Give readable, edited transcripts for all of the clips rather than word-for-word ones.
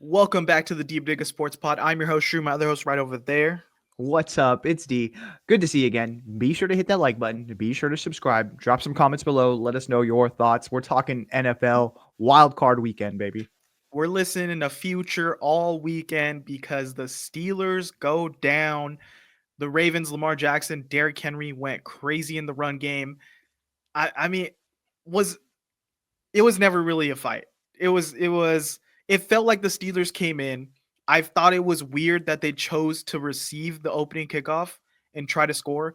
Welcome back to the Deep Digger Sports Pod. I'm your host, Shrew, my other host right over there. What's up? It's D. Good to see you again. Be sure to hit that like button. Be sure to subscribe. Drop some comments below. Let us know your thoughts. We're talking NFL wild card weekend, baby. We're listening to Future all weekend because the Steelers go down. The Ravens, Lamar Jackson, Derrick Henry went crazy in the run game. I mean, was it was never really a fight. It felt like the Steelers came in. I thought it was weird that they chose to receive the opening kickoff and try to score,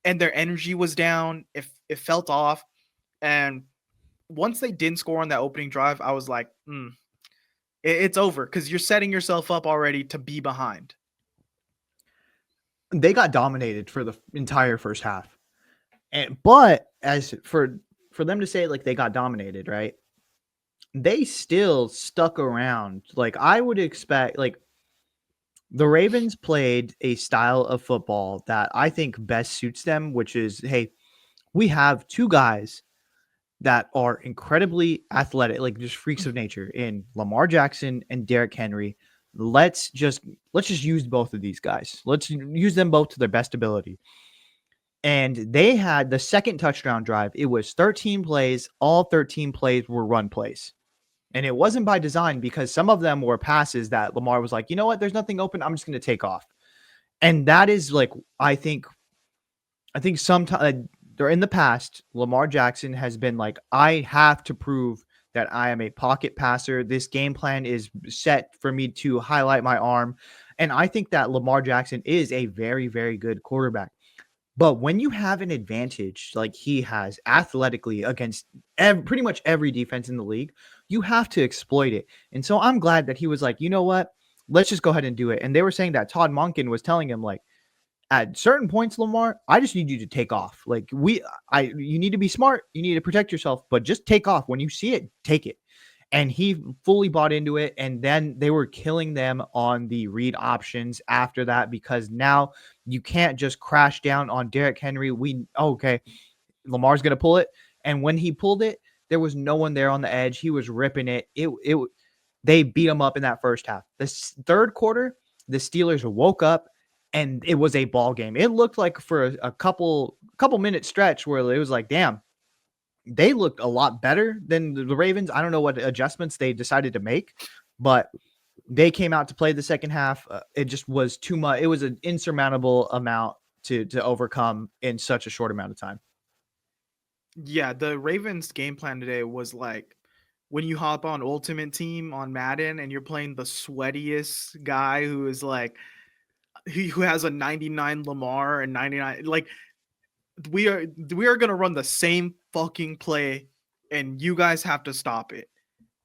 and their energy was down. It felt off, and once they didn't score on that opening drive, I was like, it's over because you're setting yourself up already to be behind. They got dominated for the entire first half. But as for them to say like they got dominated, right? They still stuck around. Like I would expect the Ravens played a style of football that I think best suits them, which is hey, we have two guys that are incredibly athletic, like just freaks of nature in Lamar Jackson and Derrick Henry. Let's just use both of these guys. Let's use them both to their best ability. And they had the second touchdown drive. It was 13 plays. All 13 plays were run plays. And it wasn't by design because some of them were passes that Lamar was like, you know what? There's nothing open. I'm just going to take off. And that is like, I think sometimes in the past, Lamar Jackson has been like, I have to prove that I am a pocket passer. This game plan is set for me to highlight my arm. And I think that Lamar Jackson is a very, very good quarterback. But when you have an advantage like he has athletically against pretty much every defense in the league, you have to exploit it. And so I'm glad that he was like, you know what? Let's just go ahead and do it. And they were saying that Todd Monken was telling him, like, at certain points, Lamar, I just need you to take off. You need to be smart. You need to protect yourself, but just take off. When you see it, take it. And he fully bought into it. And then they were killing them on the read options after that because now you can't just crash down on Derrick Henry. Okay, Lamar's going to pull it. And when he pulled it, there was no one there on the edge. He was ripping it. They beat him up in that first half. The third quarter, the Steelers woke up and it was a ball game. It looked like for a couple minute stretch where it was like, damn, they looked a lot better than the Ravens. I don't know what adjustments they decided to make, but they came out to play the second half. It just was too much. It was an insurmountable amount to overcome in such a short amount of time. Yeah, the Ravens game plan today was like when you hop on Ultimate Team on Madden and you're playing the sweatiest guy who is like who has a 99 Lamar and 99, like we are going to run the same fucking play and you guys have to stop it.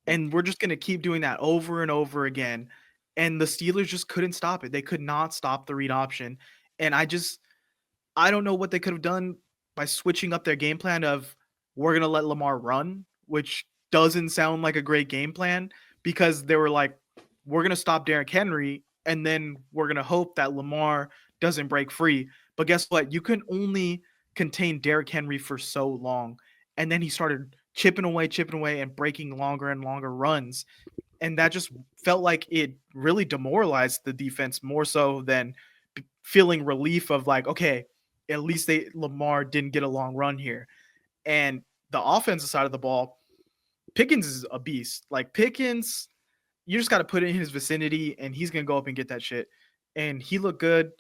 And we're just going to keep doing that over and over again. And the Steelers just couldn't stop it. They could not stop the read option. And I don't know what they could have done by switching up their game plan of we're going to let Lamar run, which doesn't sound like a great game plan because they were like, we're going to stop Derrick Henry and then we're going to hope that Lamar doesn't break free. But guess what? You can only contain Derrick Henry for so long. And then he started chipping away, and breaking longer and longer runs. And that just felt like it really demoralized the defense more so than feeling relief of like, okay, at least Lamar didn't get a long run here. And the offensive side of the ball, Pickens is a beast. Like Pickens, you just got to put it in his vicinity, and he's gonna go up and get that shit. And he looked good.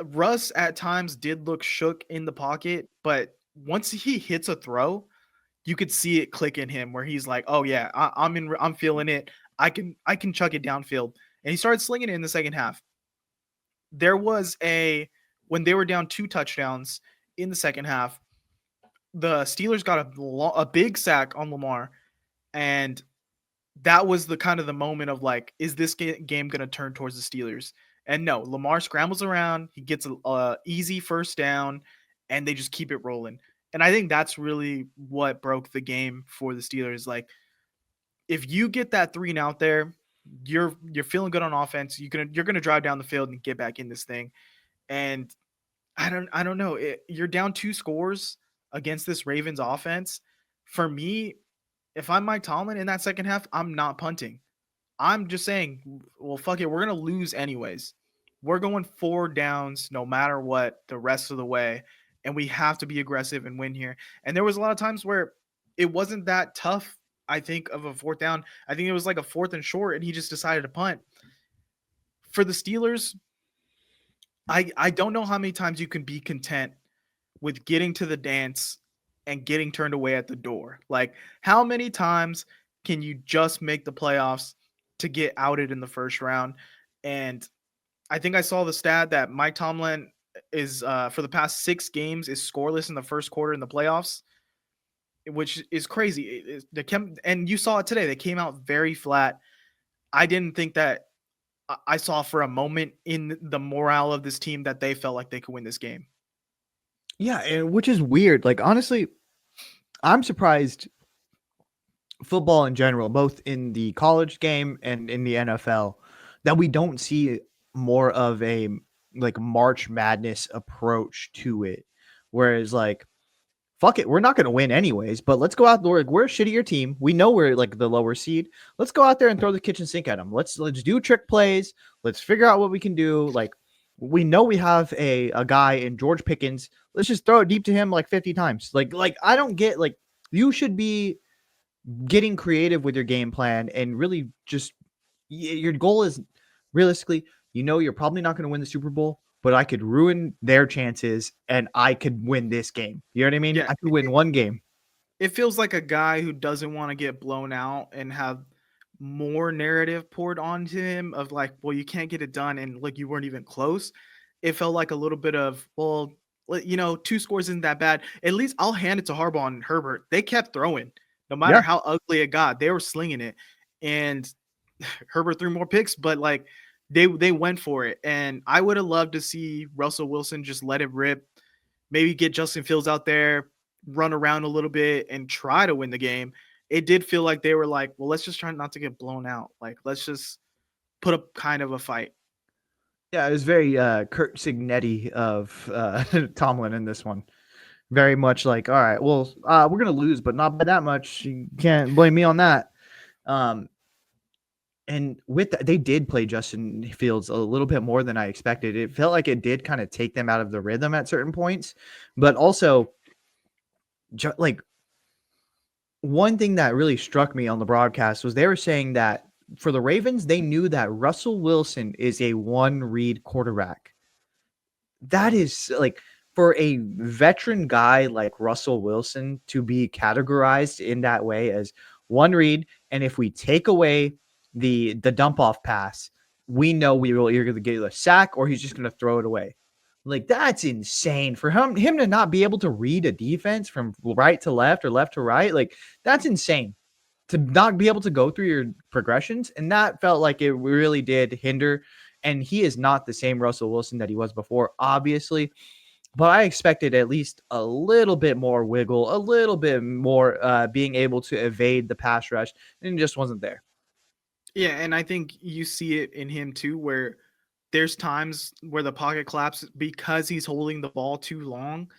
Russ at times did look shook in the pocket, but once he hits a throw, you could see it click in him where he's like, "Oh yeah, I'm feeling it. I can chuck it downfield." And he started slinging it in the second half. There was when they were down 2 touchdowns in the second half, the Steelers got a big sack on Lamar, and that was the kind of the moment of like, is this game going to turn towards the Steelers? And no, Lamar scrambles around, he gets a easy first down, and they just keep it rolling. And I think that's really what broke the game for the Steelers. Like, if you get that 3 and out there, you're feeling good on offense. You're gonna drive down the field and get back in this thing. And I don't know. You're down 2 scores against this Ravens offense. For me, if I'm Mike Tomlin in that second half, I'm not punting. I'm just saying, well, fuck it, we're gonna lose anyways. We're going 4 downs no matter what the rest of the way, and we have to be aggressive and win here. And there was a lot of times where it wasn't that tough. I think of a 4th down. I think it was like a 4th and short, and he just decided to punt. For the Steelers, I don't know how many times you can be content with getting to the dance and getting turned away at the door. Like, how many times can you just make the playoffs to get outed in the first round? And I think I saw the stat that Mike Tomlin is for the past 6 games is scoreless in the first quarter in the playoffs, which is crazy. And you saw it today. They came out very flat. I didn't think that I saw for a moment in the morale of this team that they felt like they could win this game. Yeah, and which is weird. Like honestly, I'm surprised football in general, both in the college game and in the NFL, that we don't see more of a like March Madness approach to it. Whereas like fuck it, we're not going to win anyways, but let's go out there. Like, we're a shittier team. We know we're like the lower seed. Let's go out there and throw the kitchen sink at them. Let's do trick plays. Let's figure out what we can do. Like, we know we have a guy in George Pickens. Let's just throw it deep to him like 50 times. Like I don't get like you should be getting creative with your game plan and really just your goal is realistically, you're probably not going to win the Super Bowl, but I could ruin their chances and I could win this game. You know what I mean? Yeah, I could win one game. it feels like a guy who doesn't want to get blown out and have more narrative poured onto him of like, well, you can't get it done and like you weren't even close. It felt like a little bit of, well, 2 scores isn't that bad. At least I'll hand it to Harbaugh and Herbert. They kept throwing, no matter Yeah. how ugly it got. They were slinging it, and Herbert threw more picks, but like they went for it. And I would have loved to see Russell Wilson just let it rip, maybe get Justin Fields out there, run around a little bit, and try to win the game. It did feel like they were like, well, let's just try not to get blown out. Like, let's just put up kind of a fight. Yeah, it was very Kurt Signetti of Tomlin in this one. Very much like, all right, well, we're gonna lose, but not by that much. You can't blame me on that. Um, and with that, they did play Justin Fields a little bit more than I expected. It felt like it did kind of take them out of the rhythm at certain points, but also, like one thing that really struck me on the broadcast was they were saying that for the Ravens, they knew that Russell Wilson is a one read quarterback. That is like for a veteran guy like Russell Wilson to be categorized in that way as one read. And if we take away the dump off pass, we know we will either get a sack or he's just going to throw it away. Like that's insane for him to not be able to read a defense from right to left or left to right. Like that's insane to not be able to go through your progressions. And that felt like it really did hinder. And he is not the same Russell Wilson that he was before, obviously. But I expected at least a little bit more wiggle, a little bit more being able to evade the pass rush, and it just wasn't there. Yeah, and I think you see it in him too, where there's times where the pocket collapses because he's holding the ball too long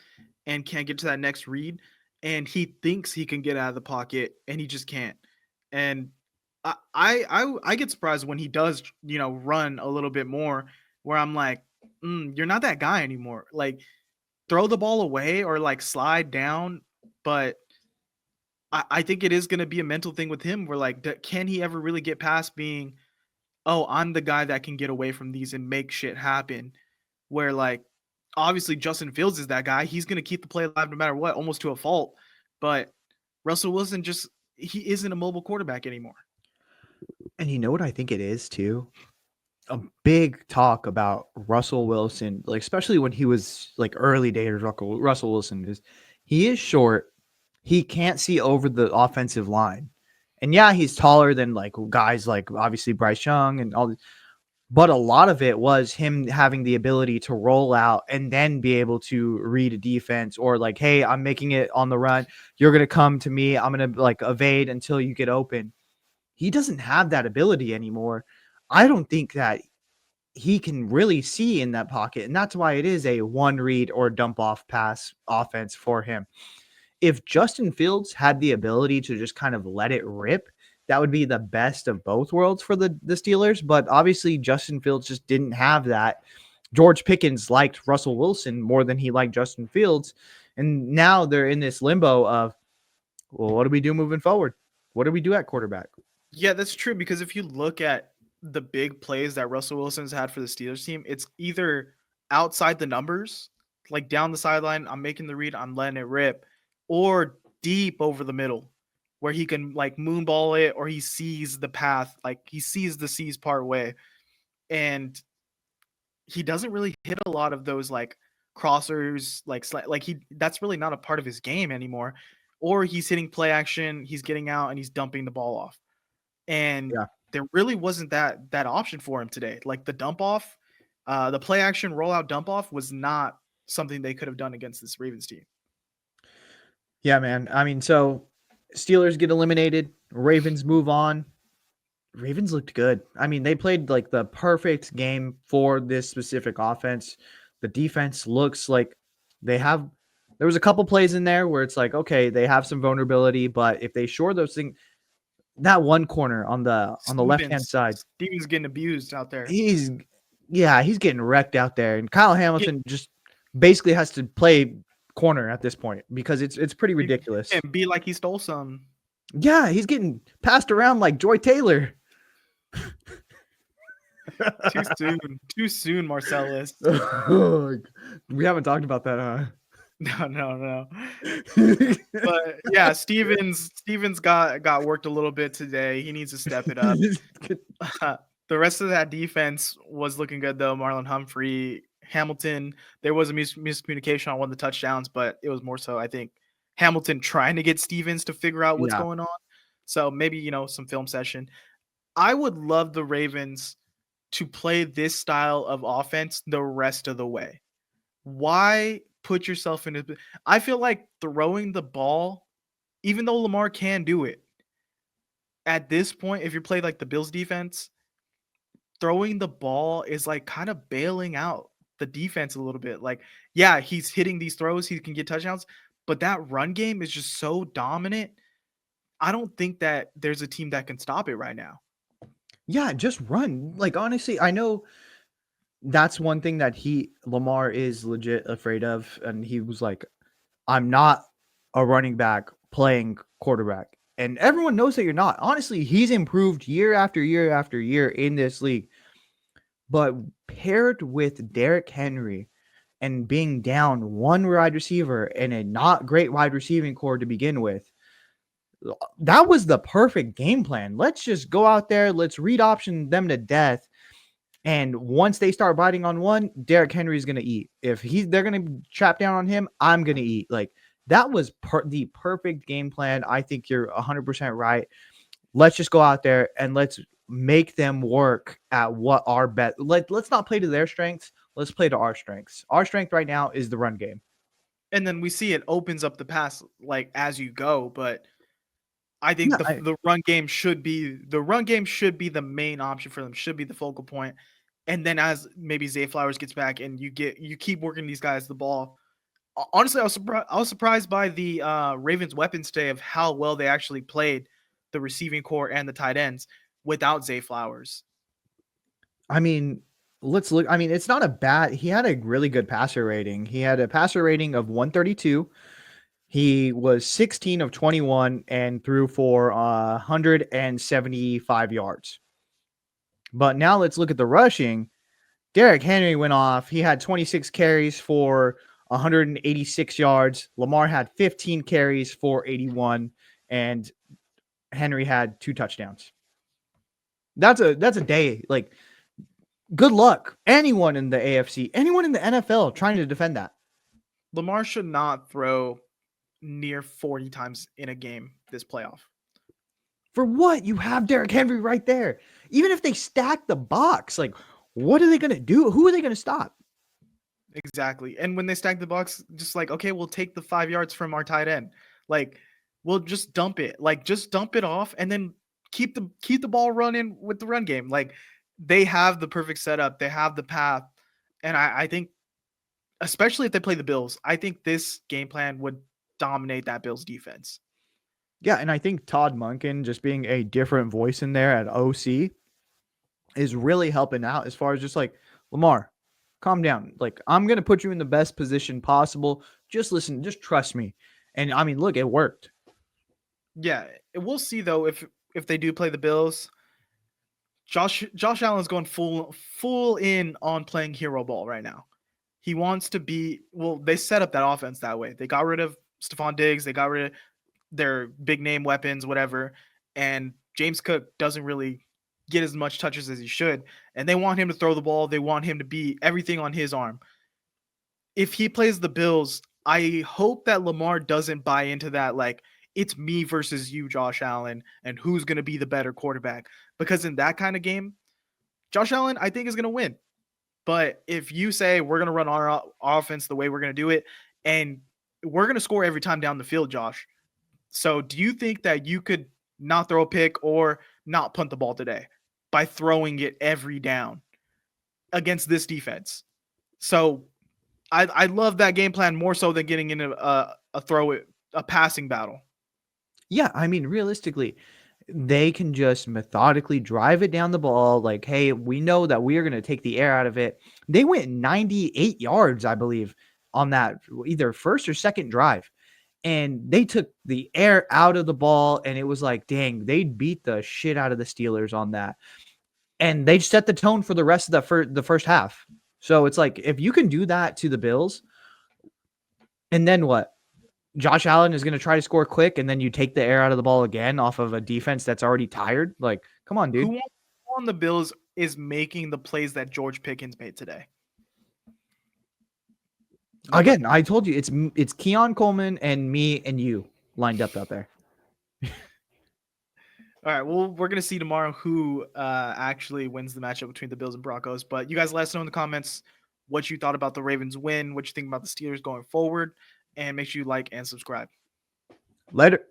and can't get to that next read, and he thinks he can get out of the pocket and he just can't. And I get surprised when he does, run a little bit more, where I'm like, you're not that guy anymore. Like, throw the ball away or like slide down. But I think it is going to be a mental thing with him, where like, can he ever really get past being, oh, I'm the guy that can get away from these and make shit happen? Where like, obviously Justin Fields is that guy. He's going to keep the play alive no matter what, almost to a fault. But Russell Wilson he isn't a mobile quarterback anymore. And you know what I think it is too? A big talk about Russell Wilson, like especially when he was like early days of Russell Wilson, is he is short. He can't see over the offensive line. And yeah, he's taller than like guys like obviously Bryce Young and all this, but a lot of it was him having the ability to roll out and then be able to read a defense or like, hey, I'm making it on the run. You're going to come to me. I'm going to like evade until you get open. He doesn't have that ability anymore. I don't think that he can really see in that pocket. And that's why it is a one read or dump off pass offense for him. If Justin Fields had the ability to just kind of let it rip that would be the best of both worlds for the Steelers. But obviously, Justin Fields just didn't have that. George Pickens liked Russell Wilson more than he liked Justin Fields. And now they're in this limbo of, well, what do we do moving forward? What do we do at quarterback? Yeah, that's true because if you look at the big plays that Russell Wilson's had for the Steelers team, it's either outside the numbers, like down the sideline, I'm making the read, I'm letting it rip, or deep over the middle where he can like moonball it or he sees the path, like he sees the seas part way. And he doesn't really hit a lot of those like crossers, like he that's really not a part of his game anymore. Or he's hitting play action, he's getting out and he's dumping the ball off. And Yeah. there really wasn't that option for him today. Like the dump off, the play action rollout dump off was not something they could have done against this Ravens team. Yeah, man. I mean, so Steelers get eliminated, Ravens move on. Ravens looked good. I mean, they played like the perfect game for this specific offense. The defense looks like they have. There was a couple plays in there where it's like, okay, they have some vulnerability, but if they shore those things, that one corner on the left hand side, Stevens getting abused out there. he's he's getting wrecked out there, and Kyle Yeah, Hamilton just basically has to play corner at this point because it's pretty ridiculous. and be like he stole some. Yeah, he's getting passed around like Joy Taylor. Too soon, Marcellus. We haven't talked about that, huh? No. But yeah, Stevens got worked a little bit today. He needs to step it up. The rest of that defense was looking good though. Marlon Humphrey, Hamilton. There was a miscommunication on one of the touchdowns, but it was more so I think Hamilton trying to get Stevens to figure out what's Yeah. going on. So maybe some film session. I would love the Ravens to play this style of offense the rest of the way. Why put yourself in a I feel like throwing the ball, even though Lamar can do it, at this point, if you play like the Bills defense, throwing the ball is like kind of bailing out the defense a little bit. Like, yeah, he's hitting these throws, he can get touchdowns, but that run game is just so dominant. I don't think that there's a team that can stop it right now. Yeah, just run. Like, honestly, I know that's one thing that Lamar is legit afraid of. And he was like, I'm not a running back playing quarterback. And everyone knows that you're not. Honestly, he's improved year after year after year in this league. But paired with Derrick Henry and being down one wide receiver and a not great wide receiving core to begin with, that was the perfect game plan. Let's just go out there. Let's read option them to death. And once they start biting on one, Derrick Henry is going to eat. If they're going to trap down on him, I'm going to eat. Like that was the perfect game plan. I think you're 100% right. Let's just go out there and let's make them work at what our bet. Let's not play to their strengths. Let's play to our strengths. Our strength right now is the run game. And then we see it opens up the pass like as you go, but I think the run game should be the main option for them, should be the focal point. And then as maybe Zay Flowers gets back and you keep working these guys the ball. Honestly, I was surprised by the Ravens weapons today of how well they actually played the receiving core and the tight ends without Zay Flowers. I mean, let's look. I mean, it's not a bad. He had a really good passer rating. He had a passer rating of 132. He was 16 of 21 and threw for 175 yards. But now let's look at the rushing. Derrick Henry went off. He had 26 carries for 186 yards. Lamar had 15 carries for 81, and Henry had 2 touchdowns. That's a day. Like, good luck. Anyone in the AFC, anyone in the NFL trying to defend that. Lamar should not throw near 40 times in a game this playoff. For what? You have Derrick Henry right there. Even if they stack the box, like, what are they going to do? Who are they going to stop? Exactly. And when they stack the box, just like, okay, we'll take the 5 yards from our tight end. Like, we'll just dump it. Like, just dump it off and then keep the ball running with the run game. Like, they have the perfect setup. They have the path. And I think, especially if they play the Bills, I think this game plan would dominate that Bills defense. Yeah, and I think Todd Monken just being a different voice in there at OC is really helping out as far as just like, Lamar, calm down. Like, I'm going to put you in the best position possible. Just listen, just trust me. And I mean, look, it worked. Yeah, we'll see though if they do play the Bills. Josh Allen's going full in on playing hero ball right now. He wants to be well. They set up that offense that way. They got rid of Stephon Diggs. They got rid of their big name weapons, whatever. And James Cook doesn't really get as much touches as he should. And they want him to throw the ball. They want him to be everything on his arm. If he plays the Bills, I hope that Lamar doesn't buy into that, like, it's me versus you, Josh Allen, and who's going to be the better quarterback. Because in that kind of game, Josh Allen, I think, is going to win. But if you say we're going to run our offense the way we're going to do it, and we're going to score every time down the field, Josh. So do you think that you could not throw a pick or not punt the ball today by throwing it every down against this defense? So I love that game plan more so than getting into a passing battle. Yeah, I mean, realistically, they can just methodically drive it down the ball. Like, hey, we know that we are going to take the air out of it. They went 98 yards, I believe, on that either first or second drive. And they took the air out of the ball. And it was like, dang, they beat the shit out of the Steelers on that. And they set the tone for the rest of the first half. So it's like, if you can do that to the Bills, and then what? Josh Allen is going to try to score quick, and then you take the air out of the ball again off of a defense that's already tired. Like, come on, dude. Who on the Bills is making the plays that George Pickens made today? Nobody. Again, I told you it's Keon Coleman and me and you lined up out there. All right, well, we're going to see tomorrow who actually wins the matchup between the Bills and Broncos. But you guys let us know in the comments what you thought about the Ravens win, what you think about the Steelers going forward, and make sure you like and subscribe. Later.